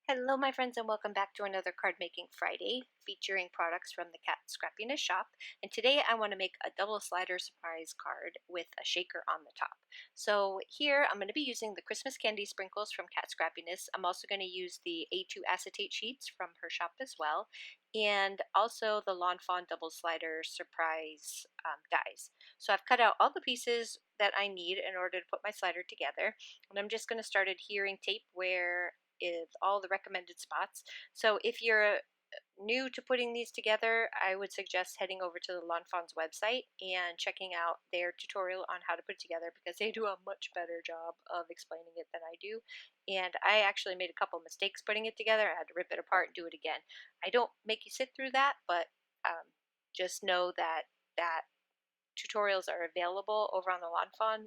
Hello, my friends, and welcome back to another Card Making Friday featuring products from the Kat Scrappiness shop. And today I want to make a double slider surprise card with a shaker on the top. So here I'm going to be using the Christmas candy sprinkles from Kat Scrappiness. I'm also going to use the A2 acetate sheets from her shop as well, and also the Lawn Fawn double slider surprise dies. So I've cut out all the pieces that I need in order to put my slider together, and I'm just going to start adhering tape where is all the recommended spots. So if you're new to putting these together, I would suggest heading over to the Lawn Fawn's website and checking out their tutorial on how to put it together, because they do a much better job of explaining it than I do. And I actually made a couple mistakes putting it together. I had to rip it apart and do it again. I don't make you sit through that, but just know that tutorials are available over on the Lawn Fawn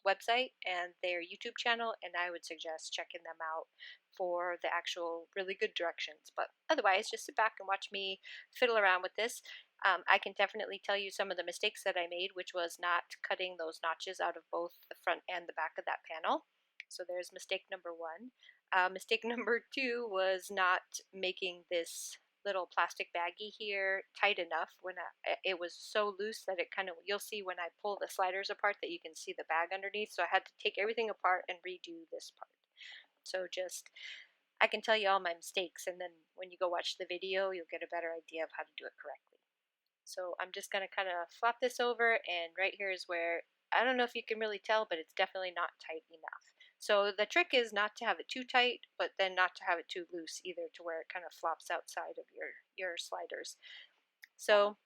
website and their YouTube channel, and I would suggest checking them out for the actual really good directions. But otherwise, just sit back and watch me fiddle around with this. I can definitely tell you some of the mistakes that I made, which was not cutting those notches out of both the front and the back of that panel. So there's mistake number one. Mistake number two was not making this little plastic baggie here tight enough. When it was so loose that it kind of, you'll see when I pull the sliders apart that you can see the bag underneath, so I had to take everything apart and redo this part. So just, I can tell you all my mistakes, and then when you go watch the video you'll get a better idea of how to do it correctly. So I'm just going to kind of flop this over, and right here is where, I don't know if you can really tell, but it's definitely not tight enough. So the trick is not to have it too tight, but then not to have it too loose either, to where it kind of flops outside of your sliders. So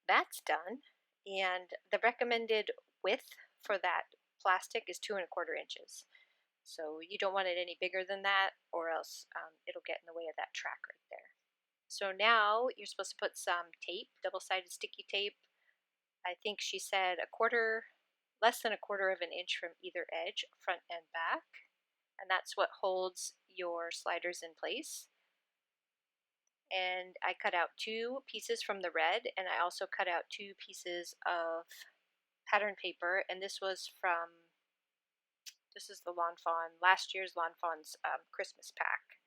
that's done, and the recommended width for that plastic is 2¼ inches. So you don't want it any bigger than that, or else it'll get in the way of that track right there. So now you're supposed to put some tape, double-sided sticky tape. I think she said less than 1/4 inch from either edge, front and back. And that's what holds your sliders in place. And I cut out 2 pieces from the red, and I also cut out 2 pieces of pattern paper. And this is the Lawn Fawn, last year's Lawn Fawn's Christmas pack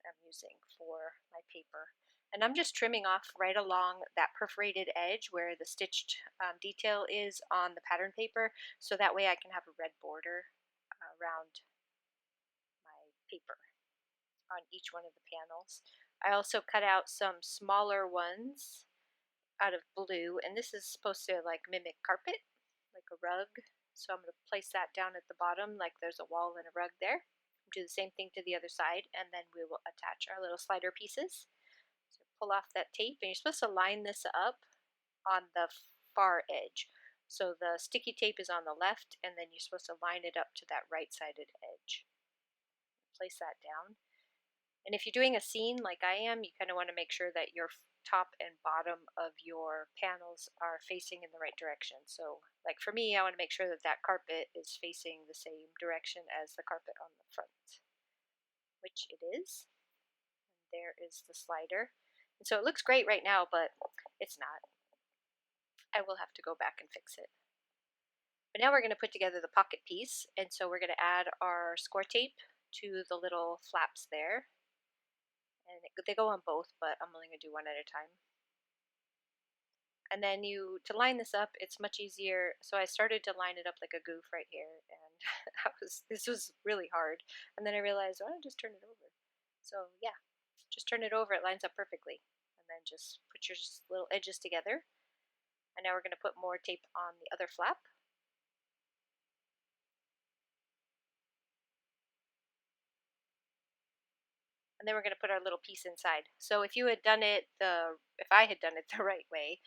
I'm using for my paper. And I'm just trimming off right along that perforated edge where the stitched detail is on the pattern paper, so that way I can have a red border around my paper on each one of the panels. I also cut out some smaller ones out of blue, and this is supposed to like mimic carpet, like a rug. So I'm going to place that down at the bottom like there's a wall and a rug there. Do the same thing to the other side, and then we will attach our little slider pieces. So pull off that tape, and you're supposed to line this up on the far edge. So the sticky tape is on the left, and then you're supposed to line it up to that right-sided edge. Place that down. And if you're doing a scene like I am, you kind of want to make sure that your top and bottom of your panels are facing in the right direction. So like for me, I want to make sure that that carpet is facing the same direction as the carpet on the front, which it is. And there is the slider. And so it looks great right now, but it's not. I will have to go back and fix it. But now we're going to put together the pocket piece, and so we're going to add our score tape to the little flaps there. And they go on both, but I'm only going to do one at a time. And then to line this up, it's much easier. So I started to line it up like a goof right here, and this was really hard. And then I realized, why don't I just turn it over? So yeah, just turn it over, it lines up perfectly. And then just put your little edges together. And now we're going to put more tape on the other flap. And then we're going to put our little piece inside. So if I had done it the right way,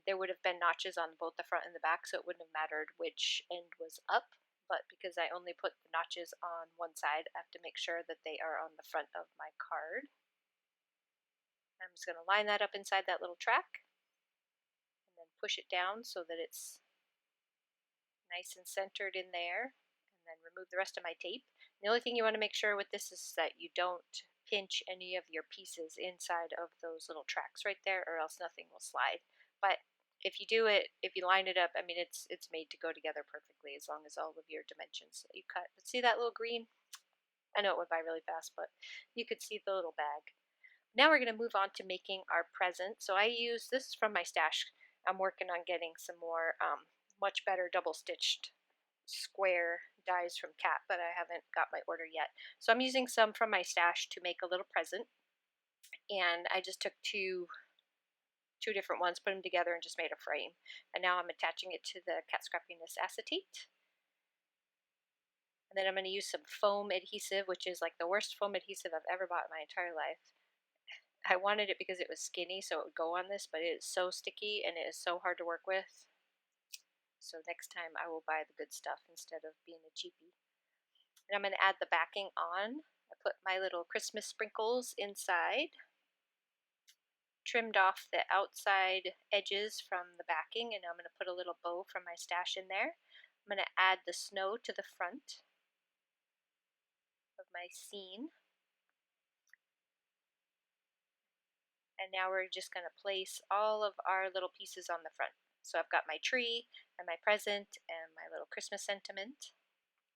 there would have been notches on both the front and the back, so it wouldn't have mattered which end was up. But because I only put the notches on one side, I have to make sure that they are on the front of my card. I'm just going to line that up inside that little track, and then push it down so that it's nice and centered in there, and then remove the rest of my tape. The only thing you want to make sure with this is that you don't pinch any of your pieces inside of those little tracks right there, or else nothing will slide. But if you do it, if you line it up, I mean, it's made to go together perfectly as long as all of your dimensions that you cut. But see that little green? I know it went by really fast, but you could see the little bag. Now we're going to move on to making our present. So I use this from my stash. I'm working on getting some more much better double stitched square dies from Kat, but I haven't got my order yet. So I'm using some from my stash to make a little present. And I just took two different ones, put them together, and just made a frame. And now I'm attaching it to the Kat Scrappiness acetate. And then I'm going to use some foam adhesive, which is like the worst foam adhesive I've ever bought in my entire life. I wanted it because it was skinny, so it would go on this, but it is so sticky and it is so hard to work with. So next time I will buy the good stuff instead of being a cheapie. And I'm going to add the backing on. I put my little Christmas sprinkles inside. Trimmed off the outside edges from the backing, and I'm going to put a little bow from my stash in there. I'm going to add the snow to the front of my scene. And now we're just going to place all of our little pieces on the front. So I've got my tree and my present and my little Christmas sentiment,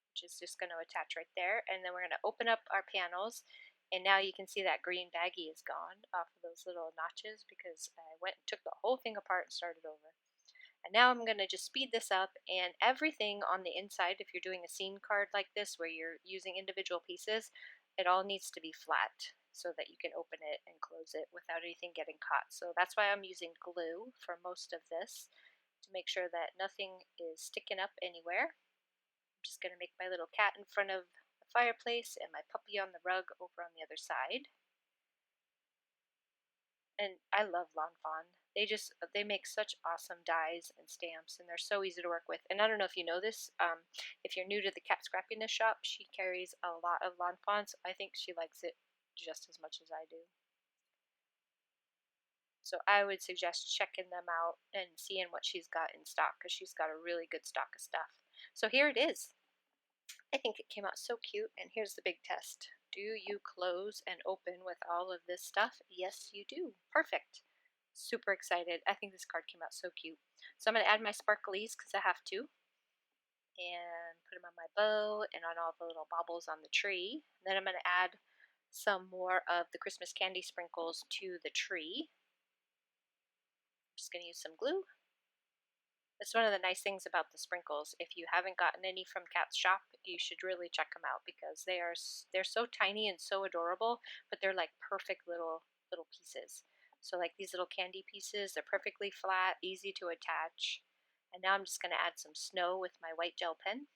which is just going to attach right there. And then we're going to open up our panels, and now you can see that green baggie is gone off of those little notches because I went and took the whole thing apart and started over. And now I'm going to just speed this up, and everything on the inside, if you're doing a scene card like this where you're using individual pieces, it all needs to be flat so that you can open it and close it without anything getting caught. So that's why I'm using glue for most of this, to make sure that nothing is sticking up anywhere. I'm just going to make my little cat in front of the fireplace and my puppy on the rug over on the other side. And I love Lawn Fawn. They make such awesome dies and stamps, and they're so easy to work with. And I don't know if you know this, if you're new to the Kat Scrappiness shop, she carries a lot of Lawn Fawns. I think she likes it just as much as I do. So I would suggest checking them out and seeing what she's got in stock, because she's got a really good stock of stuff. So here it is. I think it came out so cute, and here's the big test. Do you close and open with all of this stuff? Yes, you do. Perfect. Super excited. I think this card came out so cute. So I'm going to add my sparklies because I have to, and put them on my bow and on all the little baubles on the tree. Then I'm going to add some more of the Christmas candy sprinkles to the tree. I'm just going to use some glue. That's one of the nice things about the sprinkles. If you haven't gotten any from Kat's shop, you should really check them out because they're so tiny and so adorable, but they're like perfect little pieces. So like these little candy pieces, they're perfectly flat, easy to attach. And now I'm just going to add some snow with my white gel pen.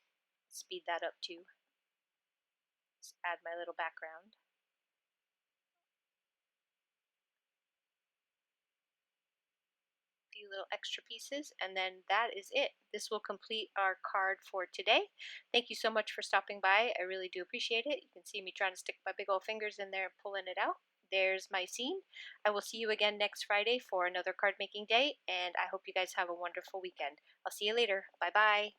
Speed that up too. Just add my little background. Few little extra pieces, and then that is it. This will complete our card for today. Thank you so much for stopping by. I really do appreciate it. You can see me trying to stick my big old fingers in there and pulling it out. There's my scene. I will see you again next Friday for another card making day, and I hope you guys have a wonderful weekend. I'll see you later. Bye bye.